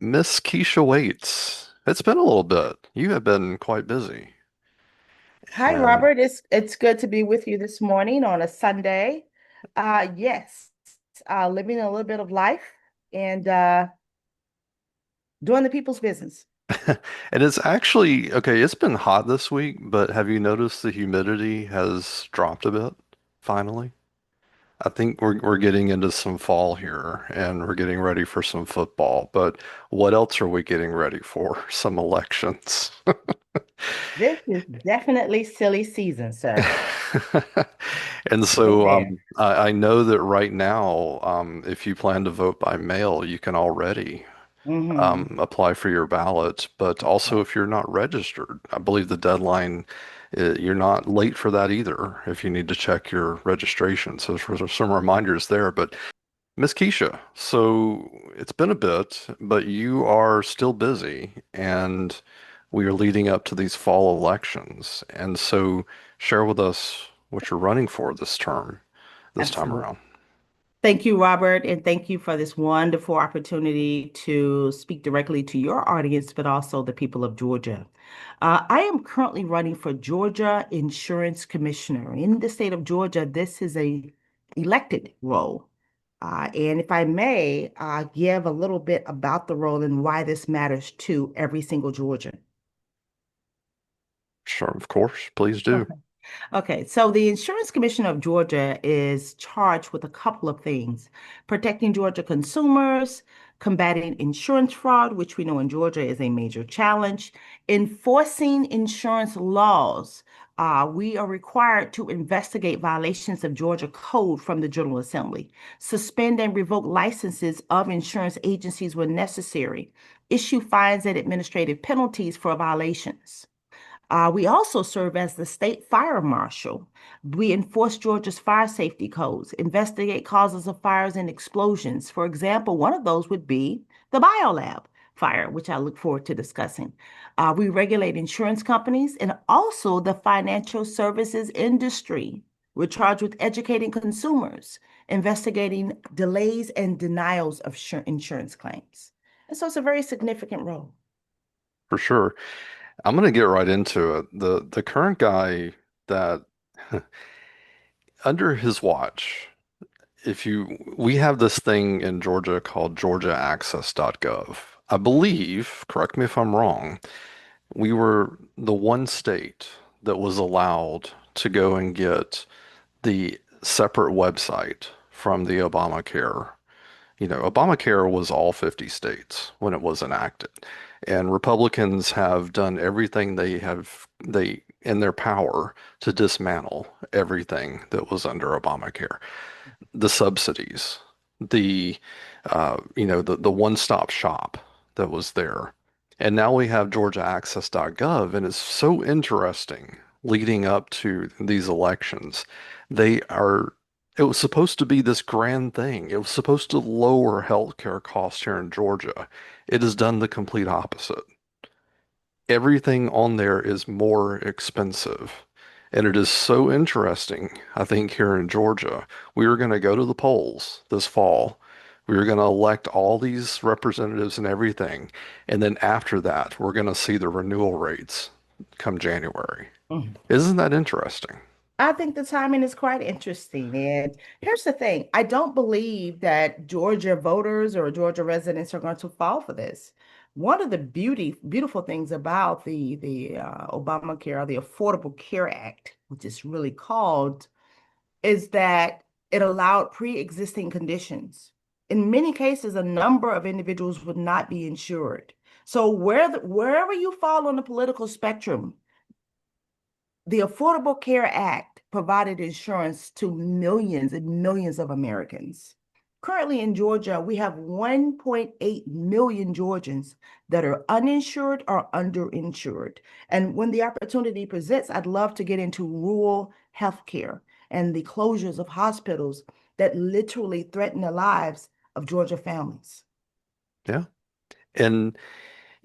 Miss Keisha Waites. It's been a little bit. You have been quite busy. Hi, And Robert. It's good to be with you this morning on a Sunday. Yes, living a little bit of life and doing the people's business. and it's actually okay, it's been hot this week, but have you noticed the humidity has dropped a bit finally? I think we're getting into some fall here and we're getting ready for some football, but what else are we getting ready for? Some elections. This is definitely silly season, sir. And Right so there. I know that right now, if you plan to vote by mail, you can already apply for your ballot. But also, if you're not registered, I believe the deadline, you're not late for that either if you need to check your registration. So there's some reminders there. But Miss Keisha, so it's been a bit, but you are still busy, and we are leading up to these fall elections. And so share with us what you're running for this time Absolutely. around. Thank you, Robert, and thank you for this wonderful opportunity to speak directly to your audience, but also the people of Georgia. I am currently running for Georgia Insurance Commissioner. In the state of Georgia, this is a elected role. And if I may, give a little bit about the role and why this matters to every single Georgian. Sure, of course, please do. Okay, so the Insurance Commission of Georgia is charged with a couple of things: protecting Georgia consumers, combating insurance fraud, which we know in Georgia is a major challenge, enforcing insurance laws. We are required to investigate violations of Georgia code from the General Assembly, suspend and revoke licenses of insurance agencies when necessary, issue fines and administrative penalties for violations. We also serve as the state fire marshal. We enforce Georgia's fire safety codes, investigate causes of fires and explosions. For example, one of those would be the biolab fire, which I look forward to discussing. We regulate insurance companies and also the financial services industry. We're charged with educating consumers, investigating delays and denials of insurance claims. And so it's a very significant role. For sure. I'm gonna get right into it. The current guy that under his watch, if you we have this thing in Georgia called georgiaaccess.gov. I believe, correct me if I'm wrong, we were the one state that was allowed to go and get the separate website from the Obamacare. Obamacare was all 50 states when it was enacted, and Republicans have done everything they in their power to dismantle everything that was under Obamacare. The subsidies, the one-stop shop that was there. And now we have georgiaaccess.gov, and it's so interesting leading up to these elections. They are, it was supposed to be this grand thing. It was supposed to lower healthcare costs here in Georgia. It has done the complete opposite. Everything on there is more expensive. And it is so interesting, I think, here in Georgia. We are going to go to the polls this fall. We are going to elect all these representatives and everything. And then after that, we're going to see the renewal rates come January. Isn't that interesting? I think the timing is quite interesting. And here's the thing, I don't believe that Georgia voters or Georgia residents are going to fall for this. One of the beautiful things about the Obamacare, or the Affordable Care Act, which is really called, is that it allowed pre-existing conditions. In many cases, a number of individuals would not be insured. So wherever you fall on the political spectrum, the Affordable Care Act provided insurance to millions and millions of Americans. Currently in Georgia, we have 1.8 million Georgians that are uninsured or underinsured. And when the opportunity presents, I'd love to get into rural healthcare and the closures of hospitals that literally threaten the lives of Georgia families. Yeah. And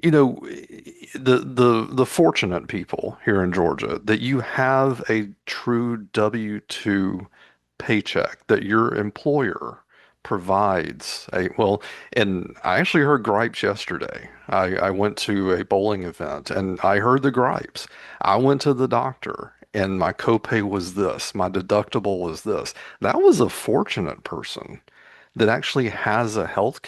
the fortunate people here in Georgia that you have a true W-2 paycheck that your employer provides a, well, and I actually heard gripes yesterday. I went to a bowling event and I heard the gripes. I went to the doctor and my copay was this, my deductible was this. That was a fortunate person that actually has a health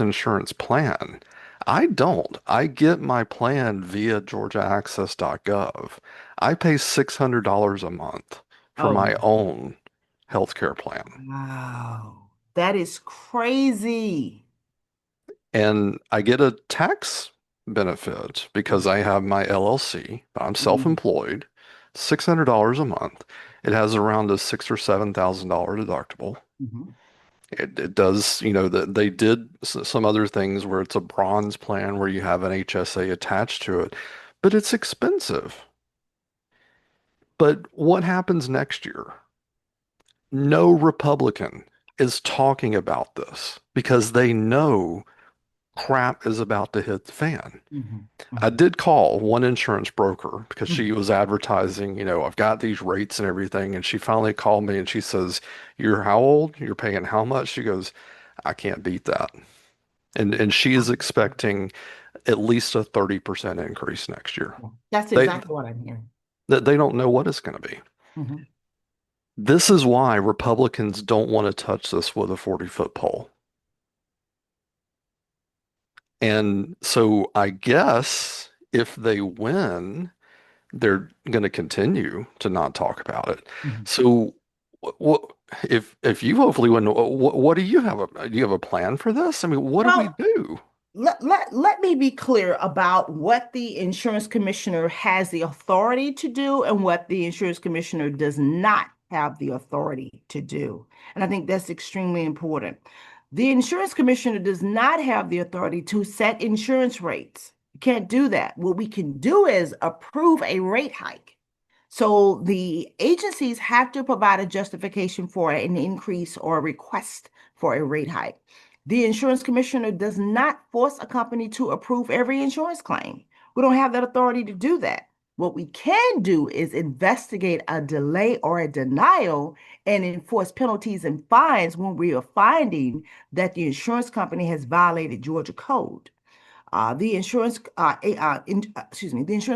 insurance plan. I don't. I get my plan via georgiaaccess.gov. I pay $600 a month for Oh, my own healthcare plan. wow. That is crazy. And I get a tax benefit because I have my LLC. I'm Mhm. self-employed, $600 a month. It has around a six or $7,000 deductible. Mhm. It does, that they did some other things where it's a bronze plan where you have an HSA attached to it, but it's expensive. But what happens next year? No Republican is talking about this because they know crap is about to hit the fan. Mhm. I Mhm. did call one insurance broker because she Mhm. was advertising, I've got these rates and everything. And she finally called me and she says, "You're how old? You're paying how much?" She goes, "I can't beat that." And she is expecting at least a 30% increase next year. That's They exactly what I'm hearing. they don't know what it's going to be. Mhm. This is why Republicans don't want to touch this with a 40-foot pole. And so I guess if they win, they're going to continue to not talk about it. Mhm. So what if you hopefully win, what do you have do you have a plan for this? I mean, what do we Well, do? let me be clear about what the insurance commissioner has the authority to do and what the insurance commissioner does not have the authority to do. And I think that's extremely important. The insurance commissioner does not have the authority to set insurance rates. You can't do that. What we can do is approve a rate hike. So the agencies have to provide a justification for an increase or a request for a rate hike. The insurance commissioner does not force a company to approve every insurance claim. We don't have that authority to do that. What we can do is investigate a delay or a denial and enforce penalties and fines when we are finding that the insurance company has violated Georgia code. The insurance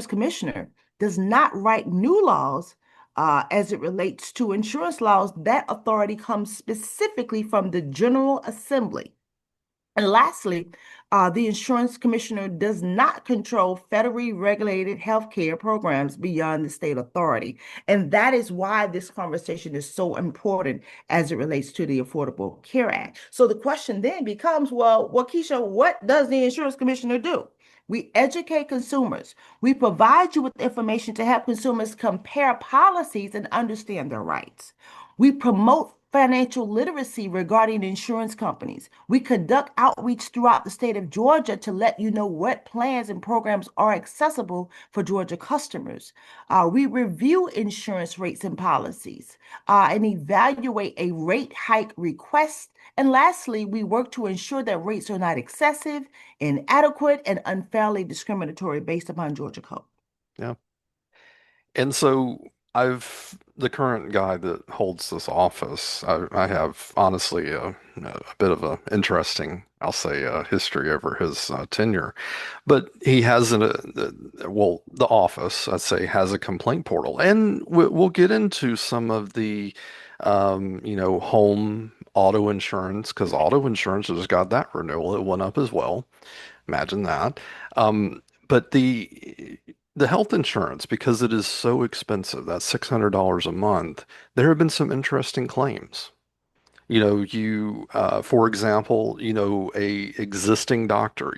commissioner does not write new laws as it relates to insurance laws. That authority comes specifically from the General Assembly. And lastly, the insurance commissioner does not control federally regulated healthcare programs beyond the state authority. And that is why this conversation is so important as it relates to the Affordable Care Act. So the question then becomes, well, Keisha, what does the insurance commissioner do? We educate consumers. We provide you with information to help consumers compare policies and understand their rights. We promote financial literacy regarding insurance companies. We conduct outreach throughout the state of Georgia to let you know what plans and programs are accessible for Georgia customers. We review insurance rates and policies and evaluate a rate hike request. And lastly, we work to ensure that rates are not excessive, inadequate, and unfairly discriminatory based upon Georgia code. Yeah. And so the current guy that holds this office, I have honestly a bit of a interesting, I'll say, history over his tenure. But he has the office, I'd say, has a complaint portal. And we'll get into some of the, home auto insurance, because auto insurance just got that renewal. It went up as well. Imagine that. But the health insurance, because it is so expensive, that's $600 a month, there have been some interesting claims. For example, a existing doctor,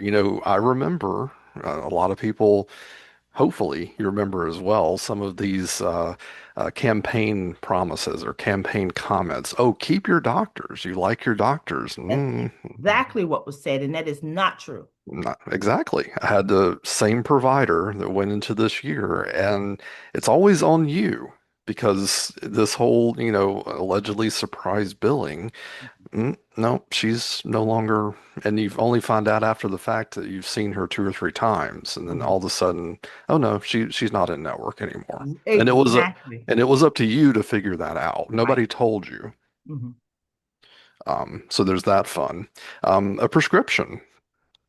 I remember a lot of people, hopefully you remember as well, some of these campaign promises or campaign comments. Oh, keep your doctors. You like your doctors. That's exactly what was said, and that is not true. Not exactly. I had the same provider that went into this year, and it's always on you because this whole, allegedly surprise billing. No, she's no longer, and you've only found out after the fact that you've seen her two or three times, and then all Mhm. of a sudden, oh no, she's not in network anymore. And Exactly. it was up to you to figure that out. Right. Nobody told you. Mhm. So there's that fun. A prescription,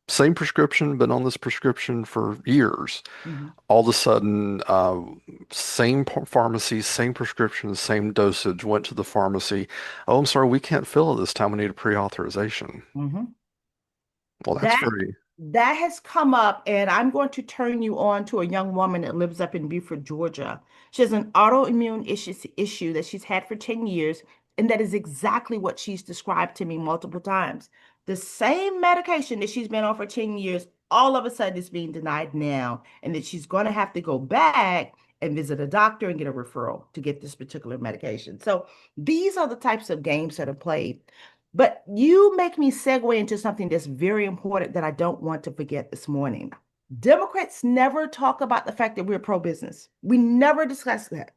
same prescription, been on this prescription for years. Mhm. All of a sudden, same pharmacy, same prescription, same dosage, went to the pharmacy. Oh, I'm sorry, we can't fill it this time. We need a pre-authorization. Mhm. Well, that's That very, that has come up, and I'm going to turn you on to a young woman that lives up in Beaufort, Georgia. She has an autoimmune issue that she's had for 10 years, and that is exactly what she's described to me multiple times. The same medication that she's been on for 10 years, all of a sudden is being denied now, and that she's going to have to go back and visit a doctor and get a referral to get this particular medication. So these are the types of games that are played. But you make me segue into something that's very important that I don't want to forget this morning. Democrats never talk about the fact that we're pro-business. We never discuss that.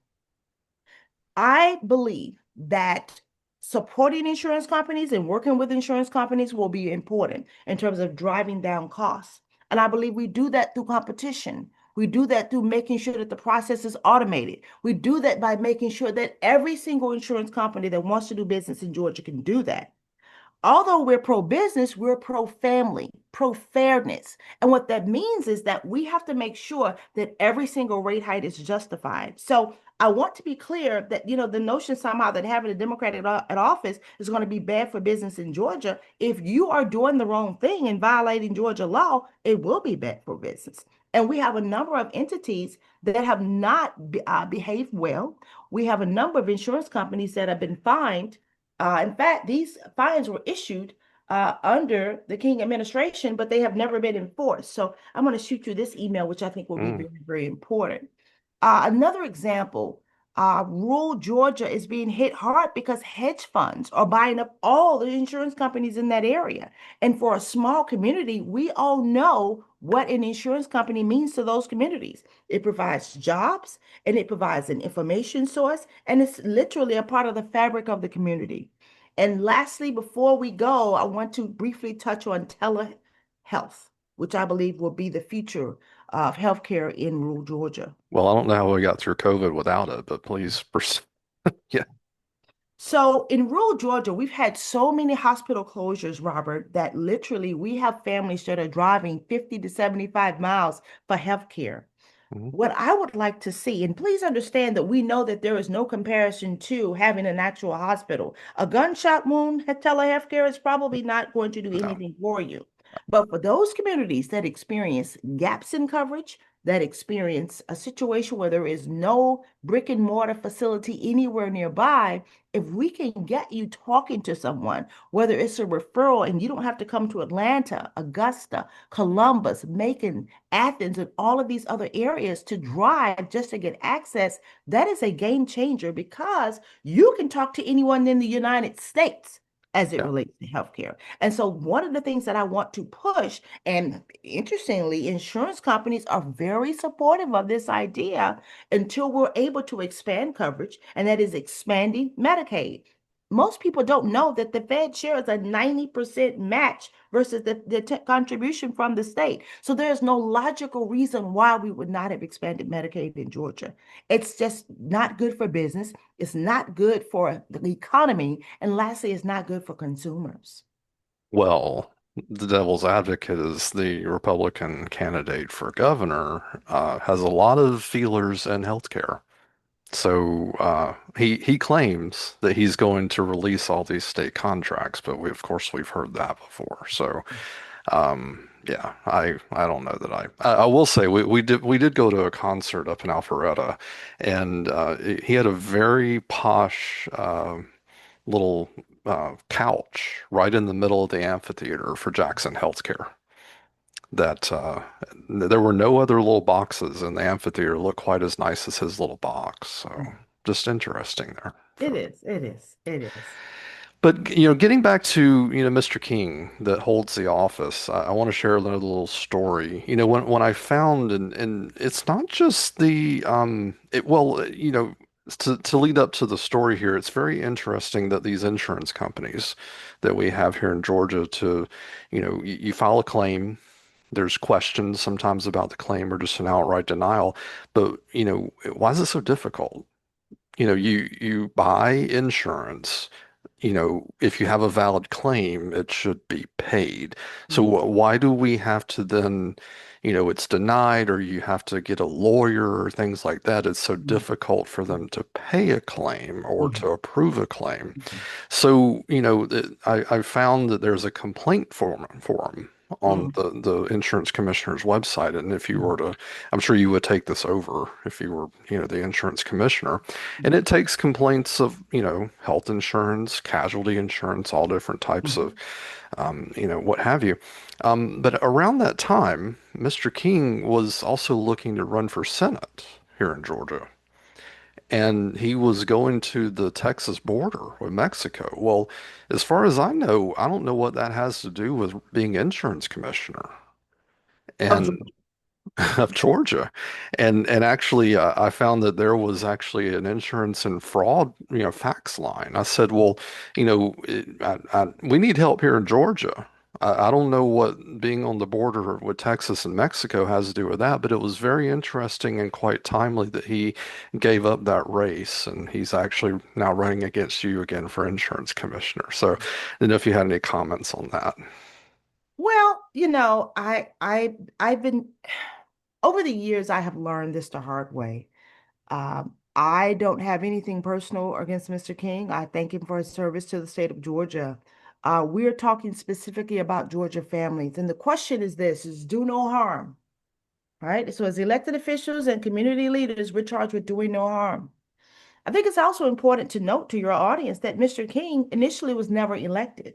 I believe that supporting insurance companies and working with insurance companies will be important in terms of driving down costs. And I believe we do that through competition. We do that through making sure that the process is automated. We do that by making sure that every single insurance company that wants to do business in Georgia can do that. Although we're pro business, we're pro family, pro fairness. And what that means is that we have to make sure that every single rate hike is justified. So I want to be clear that, the notion somehow that having a Democrat at office is going to be bad for business in Georgia. If you are doing the wrong thing and violating Georgia law, it will be bad for business. And we have a number of entities that have not behaved well. We have a number of insurance companies that have been fined. In fact, these fines were issued under the King administration, but they have never been enforced. So I'm going to shoot you this email, which I think will be mm, very, very important. Another example, rural Georgia is being hit hard because hedge funds are buying up all the insurance companies in that area. And for a small community, we all know what an insurance company means to those communities. It provides jobs and it provides an information source, and it's literally a part of the fabric of the community. And lastly, before we go, I want to briefly touch on telehealth, which I believe will be the future of healthcare in rural Georgia. well, I don't know how we got through COVID without it, but please, yeah. So in rural Georgia, we've had so many hospital closures, Robert, that literally we have families that are driving 50 to 75 miles for healthcare. Mhm. What I would like to see, and please understand that we know that there is no comparison to having an actual hospital. A gunshot wound, telehealthcare is probably not going to do No. anything for you. But for those communities that experience gaps in coverage, that experience a situation where there is no brick and mortar facility anywhere nearby, if we can get you talking to someone, whether it's a referral and you don't have to come to Atlanta, Augusta, Columbus, Macon, Athens, and all of these other areas to drive just to get access, that is a game changer because you can talk to anyone in the United States as it Yeah. relates to healthcare. And so, one of the things that I want to push, and interestingly, insurance companies are very supportive of this idea until we're able to expand coverage, and that is expanding Medicaid. Most people don't know that the Fed shares a 90% match versus the contribution from the state. So there's no logical reason why we would not have expanded Medicaid in Georgia. It's just not good for business. It's not good for the economy. And lastly, it's not good for consumers. Well, the devil's advocate is the Republican candidate for governor, has a lot of feelers in healthcare. So he claims that he's going to release all these state contracts, but of course we've heard that before. So yeah, I don't know that I will say we did go to a concert up in Alpharetta, and he had a very posh little couch right in the middle of the amphitheater for Jackson Healthcare. That there were no other little boxes in the amphitheater looked quite as nice as his little box. So just interesting there. It So, is. It is. It is. but getting back to Mr. King that holds the office, I want to share another little story. When I found and it's not just the well, to lead up to the story here, it's very interesting that these insurance companies that we have here in Georgia you file a claim. There's questions sometimes about the claim or just an outright denial. But, why is it so difficult? You buy insurance, if you have a valid claim, it should be paid. So Mhm. why do we have to then, it's denied or you have to get a lawyer or things like that? It's so Mhm. difficult for them to pay a claim or Mhm. to approve a claim. Mhm. So, I found that there's a complaint form on Mhm. the insurance commissioner's website. And if you Mhm. were to, I'm sure you would take this over if you were, the insurance commissioner. And Mhm. it takes complaints of, health insurance, casualty insurance, all different types Mhm. of, what have you. But around that time, Mr. King was also looking to run for Senate here in Georgia. And he was going to the Texas border with Mexico. Well, as far as I know, I don't know what that has to do with being insurance commissioner Of and Georgia. of Georgia. And actually, I found that there was actually an insurance and fraud, fax line. I said, well, we need help here in Georgia. I don't know what being on the border with Texas and Mexico has to do with that, but it was very interesting and quite timely that he gave up that race, and he's actually now running against you again for insurance commissioner. So, I didn't know if you had any comments on that. Well, I've been over the years I have learned this the hard way. I don't have anything personal against Mr. King. I thank him for his service to the state of Georgia. We're talking specifically about Georgia families, and the question is this: is do no harm, right? So as elected officials and community leaders, we're charged with doing no harm. I think it's also important to note to your audience that Mr. King initially was never elected.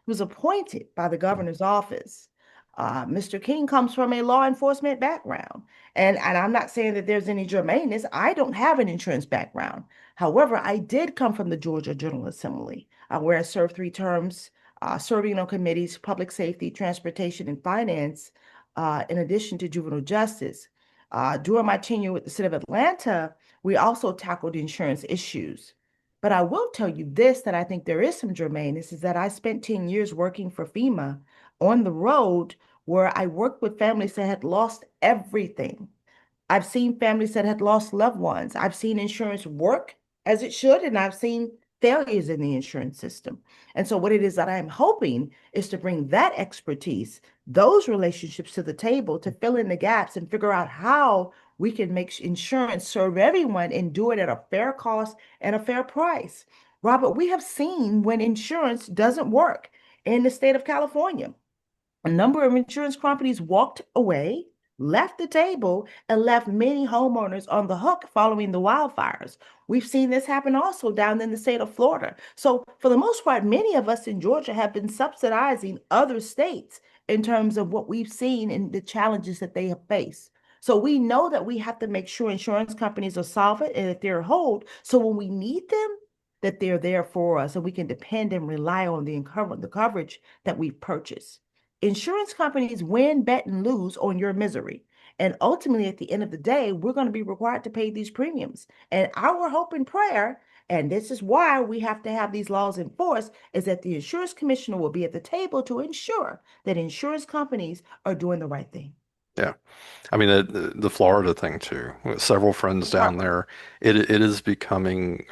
He was appointed by the governor's office. Mr. King comes from a law enforcement background. And I'm not saying that there's any germaneness. I don't have an insurance background. However, I did come from the Georgia General Assembly, where I served 3 terms, serving on committees, public safety, transportation, and finance, in addition to juvenile justice. During my tenure with the City of Atlanta, we also tackled insurance issues. But I will tell you this that I think there is some germane. This is that I spent 10 years working for FEMA on the road where I worked with families that had lost everything. I've seen families that had lost loved ones. I've seen insurance work as it should, and I've seen failures in the insurance system. And so, what it is that I'm hoping is to bring that expertise, those relationships to the table to fill in the gaps and figure out how we can make insurance serve everyone and do it at a fair cost and a fair price. Robert, we have seen when insurance doesn't work in the state of California. A number of insurance companies walked away, left the table, and left many homeowners on the hook following the wildfires. We've seen this happen also down in the state of Florida. So, for the most part, many of us in Georgia have been subsidizing other states in terms of what we've seen and the challenges that they have faced. So, we know that we have to make sure insurance companies are solvent and that they're whole. So, when we need them, that they're there for us and we can depend and rely on the coverage that we've purchased. Insurance companies win, bet, and lose on your misery. And ultimately, at the end of the day, we're going to be required to pay these premiums. And our hope and prayer, and this is why we have to have these laws enforced, is that the insurance commissioner will be at the table to ensure that insurance companies are doing the right thing. Yeah. I mean, the Florida thing too. With several friends down Heartbreak. there, it is becoming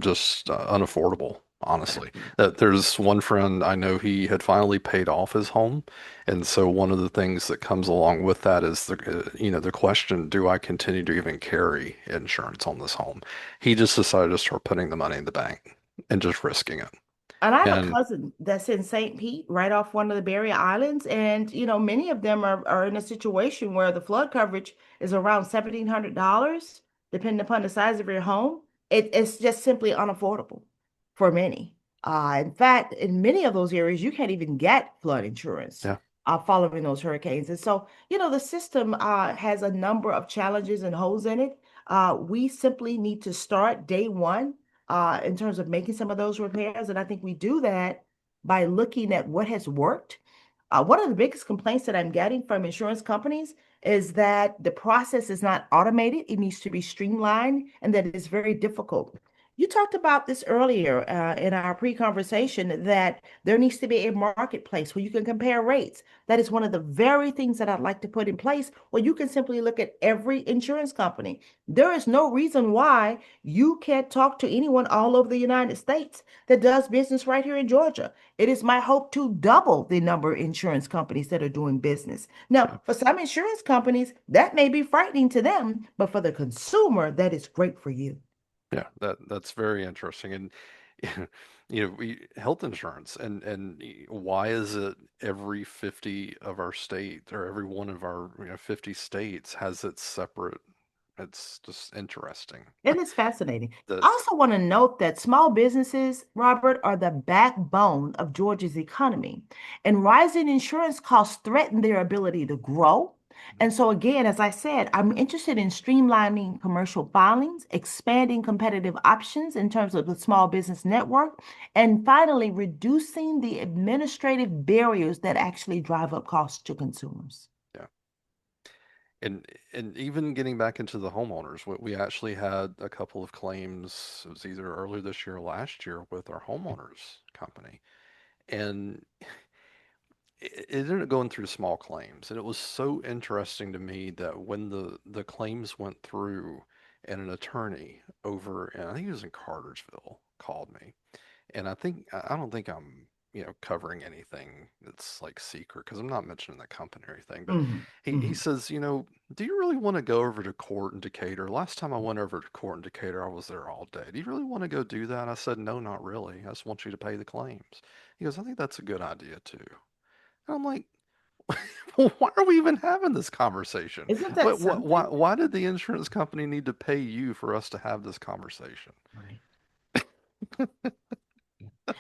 just unaffordable, honestly. That there's one friend I know he had finally paid off his home, and so one of the things that comes along with that is the question, do I continue to even carry insurance on this home? He just decided to start putting the money in the bank and just risking it. And I have a And cousin that's in St. Pete, right off one of the Barrier Islands. And, many of them are in a situation where the flood coverage is around $1,700, depending upon the size of your home. It's just simply unaffordable for many. In fact, in many of those areas, you can't even get flood insurance yeah, following those hurricanes. And so, the system has a number of challenges and holes in it. We simply need to start day one in terms of making some of those repairs. And I think we do that by looking at what has worked. One of the biggest complaints that I'm getting from insurance companies is that the process is not automated. It needs to be streamlined and that it is very difficult. You talked about this earlier in our pre-conversation that there needs to be a marketplace where you can compare rates. That is one of the very things that I'd like to put in place where you can simply look at every insurance company. There is no reason why you can't talk to anyone all over the United States that does business right here in Georgia. It is my hope to double the number of insurance companies that are doing business. Yeah, Now, for some insurance companies, that may be frightening to them, but for the consumer, that is great for you. yeah, that's very interesting. And we health insurance and why is it every 50 of our state or every one of our 50 states has its separate, it's just interesting. It is fascinating. I That also want to note that small businesses, Robert, are the backbone of Georgia's economy, and rising insurance costs threaten their ability to grow. And so, again, as I said, I'm interested in streamlining commercial filings, expanding competitive options in terms of the small business network, and finally, reducing the administrative barriers that actually drive up costs to consumers. yeah. And even getting back into the homeowners, we actually had a couple of claims. It was either earlier this year or last year with our homeowners company, and it ended up going through small claims. And it was so interesting to me that when the claims went through, and an attorney over, and I think he was in Cartersville, called me, and I don't think I'm, covering anything that's like secret because I'm not mentioning the company or anything. But Mhm, he mhm. says, do you really want to go over to court in Decatur? Last time I went over to court in Decatur, I was there all day. Do you really want to go do that? I said, no, not really. I just want you to pay the claims. He goes, I think that's a good idea too. And I'm like, well, why are we even having this conversation? Isn't that something? Why did the insurance company need to pay you for us to have this conversation? Right.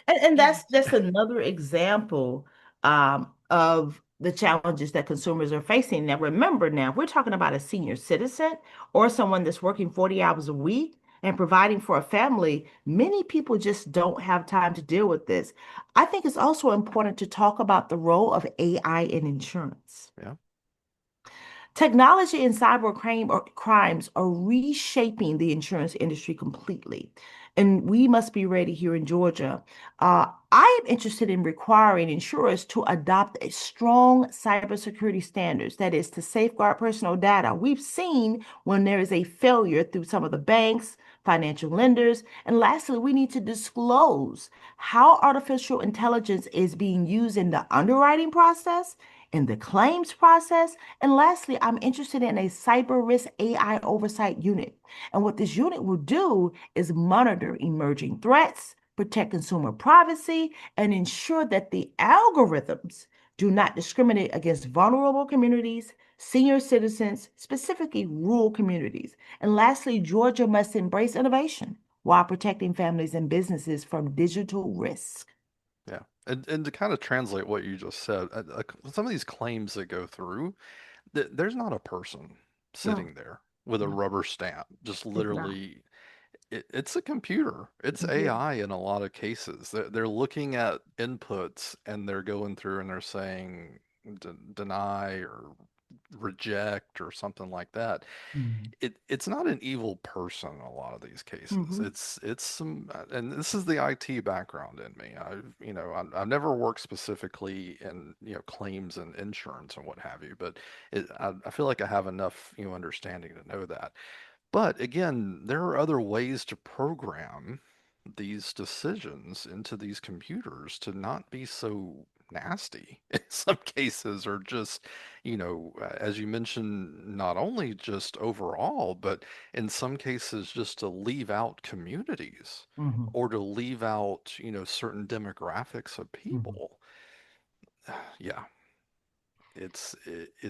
And that's just another example of the challenges that consumers are facing. Now, remember, now, if we're talking about a senior citizen or someone that's working 40 hours a week and providing for a family, many people just don't have time to deal with this. I think it's also important to talk about the role of AI in insurance. Yeah, Technology and cyber crimes are reshaping the insurance industry completely. And we must be ready here in Georgia. I am interested in requiring insurers to adopt a strong cybersecurity standards, that is, to safeguard personal data. We've seen when there is a failure through some of the banks, financial lenders. And lastly, we need to disclose how artificial intelligence is being used in the underwriting process, in the claims process, and lastly, I'm interested in a cyber risk AI oversight unit. And what this unit will do is monitor emerging threats, protect consumer privacy, and ensure that the algorithms do not discriminate against vulnerable communities, senior citizens, specifically rural communities. And lastly, Georgia must embrace innovation while protecting families and businesses from digital risk. yeah. And to kind of translate what you just said, some of these claims that go through, there's not a person No, sitting there with a no, rubber stamp, just it's not. literally. It's a computer. It's Computer. AI in a lot of cases. They're looking at inputs and they're going through and they're saying deny or reject or something like that. Mhm. It's not an evil person in a lot of these cases. Mhm. It's some, and this is the IT background in me. I've never worked specifically in, claims and insurance and what have you, but I feel like I have enough, understanding to know that. But again, there are other ways to program these decisions into these computers to not be so nasty in some cases, or just, as you mentioned, not only just overall, but in some cases just to leave out communities Mhm. or to leave out, certain demographics of Mhm. people. Yeah, it's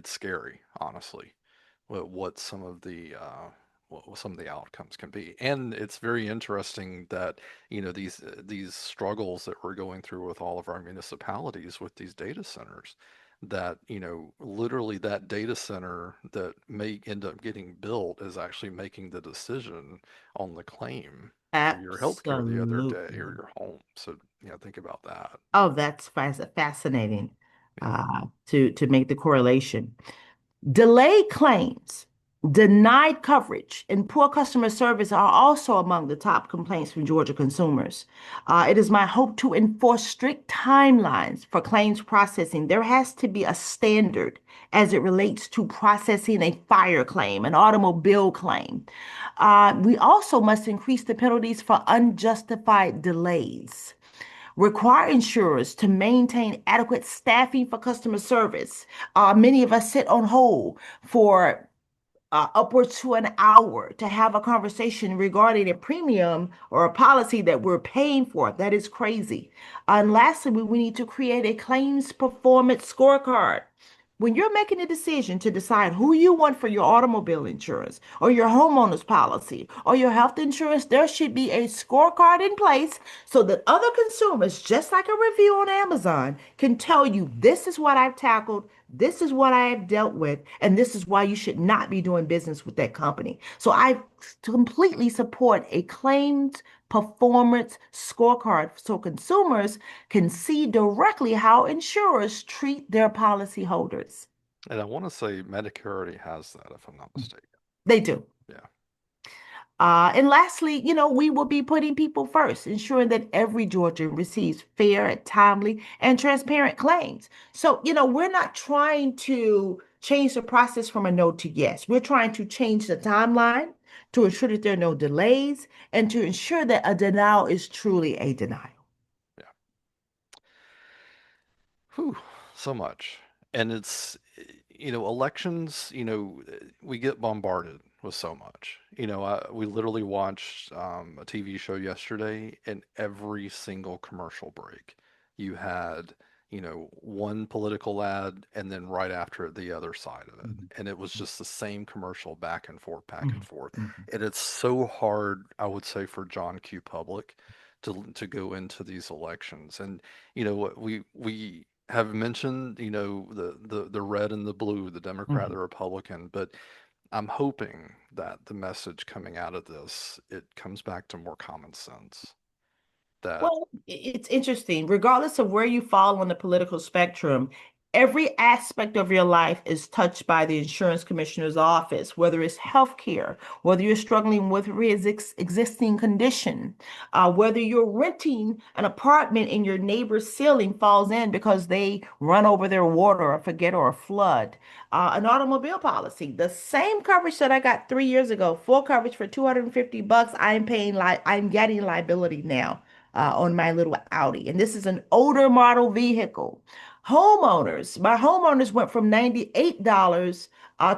scary, honestly, what some of the what some of the outcomes can be. And it's very interesting that, these struggles that we're going through with all of our municipalities with these data centers, that, literally that data center that may end up getting built is actually making the decision on the claim for your health care the other day or Absolutely. your home. So, think about that. Oh, that's fascinating to make the correlation. Delayed claims. Denied coverage and poor customer service are also among the top complaints from Georgia consumers. It is my hope to enforce strict timelines for claims processing. There has to be a standard as it relates to processing a fire claim, an automobile claim. We also must increase the penalties for unjustified delays. Require insurers to maintain adequate staffing for customer service. Many of us sit on hold for upwards to an hour to have a conversation regarding a premium or a policy that we're paying for. That is crazy. And lastly, we need to create a claims performance scorecard. When you're making a decision to decide who you want for your automobile insurance or your homeowner's policy or your health insurance, there should be a scorecard in place so that other consumers, just like a review on Amazon, can tell you this is what I've tackled, this is what I have dealt with, and this is why you should not be doing business with that company. So I completely support a claims performance scorecard so consumers can see directly how insurers treat their policyholders. And I want to say Medicare already has that, if I'm not mistaken. They do. Yeah. And lastly, we will be putting people first, ensuring that every Georgian receives fair, timely, and transparent claims. So, we're not trying to change the process from a no to yes. We're trying to change the timeline to ensure that there are no delays and to ensure that a denial is truly a denial. Yeah. Whew, so much. And elections, we get bombarded with so much. We literally watched a TV show yesterday, and every single commercial break, you had, one political ad, and then right after it, the other side of it. Mhm, And it was just the same commercial back and forth, back and mhm, forth. mhm. And it's so hard, I would say, for John Q. Public to go into these elections. And what we have mentioned, the red and the blue, the Democrat, the Mhm. Republican, but I'm hoping that the message coming out of this, it comes back to more common sense. That Well, it's interesting. Regardless of where you fall on the political spectrum, every aspect of your life is touched by the insurance commissioner's office, whether it's healthcare, whether you're struggling with existing condition, whether you're renting an apartment and your neighbor's ceiling falls in because they run over their water or forget or a flood, an automobile policy, the same coverage that I got 3 years ago, full coverage for $250, I'm getting liability now on my little Audi. And this is an older model vehicle. My homeowners went from $98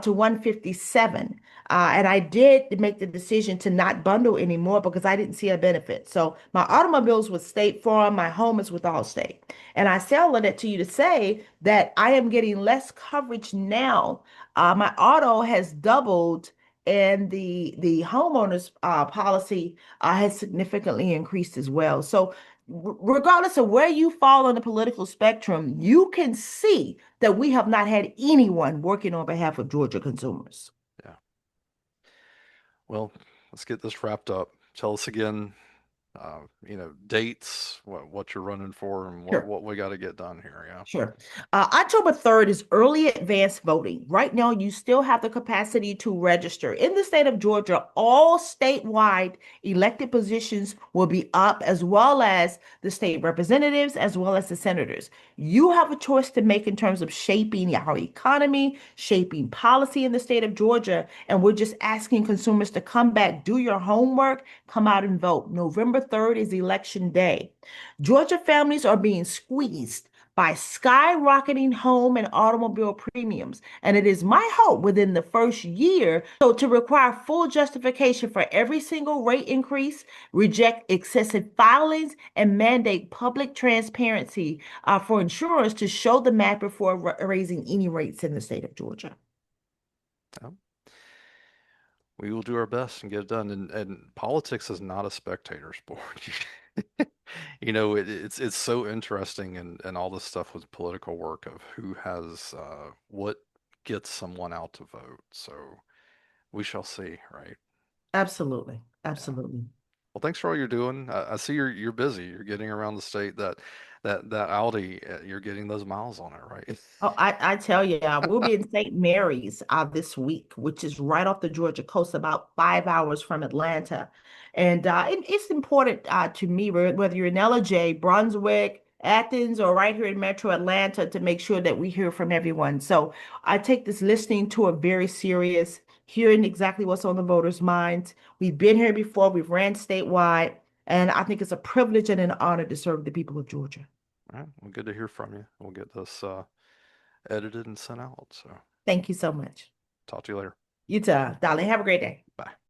to $157. And I did make the decision to not bundle anymore because I didn't see a benefit. So my automobiles with State Farm, my home is with Allstate. And I say all of that to you to say that I am getting less coverage now. My auto has doubled and the homeowners policy has significantly increased as well. So, regardless of where you fall on the political spectrum, you can see that we have not had anyone working on behalf of Georgia consumers. yeah. Well, let's get this wrapped up. Tell us again, dates, what you're running for, and what Sure. what we got to get done here. Yeah. Sure. October 3rd is early advance voting. Right now, you still have the capacity to register. In the state of Georgia, all statewide elected positions will be up, as well as the state representatives, as well as the senators. You have a choice to make in terms of shaping our economy, shaping policy in the state of Georgia. And we're just asking consumers to come back, do your homework, come out and vote. November 3rd is election day. Georgia families are being squeezed by skyrocketing home and automobile premiums. And it is my hope within the first year to require full justification for every single rate increase, reject excessive filings, and mandate public transparency for insurers to show the math before raising any rates in the state of Georgia. Yeah. We will do our best and get it done. And politics is not a spectator sport. It's so interesting and all this stuff with political work of who has what gets someone out to vote. So we shall see, right? Absolutely. Yeah. Absolutely. Well, thanks for all you're doing. I see you're busy. You're getting around the state. that Audi, you're getting those miles on it, right? Oh, I tell you, we'll be in St. Mary's this week, which is right off the Georgia coast, about 5 hours from Atlanta. And it's important to me, whether you're in LJ, Brunswick, Athens, or right here in Metro Atlanta, to make sure that we hear from everyone. So I take this listening tour very serious, hearing exactly what's on the voters' minds. We've been here before, we've ran statewide, and I think it's a privilege and an honor to serve the people of Georgia. All right, well, good to hear from you. We'll get this edited and sent out. So Thank you so much. talk to you later. You too, darling. Have a great day. Bye.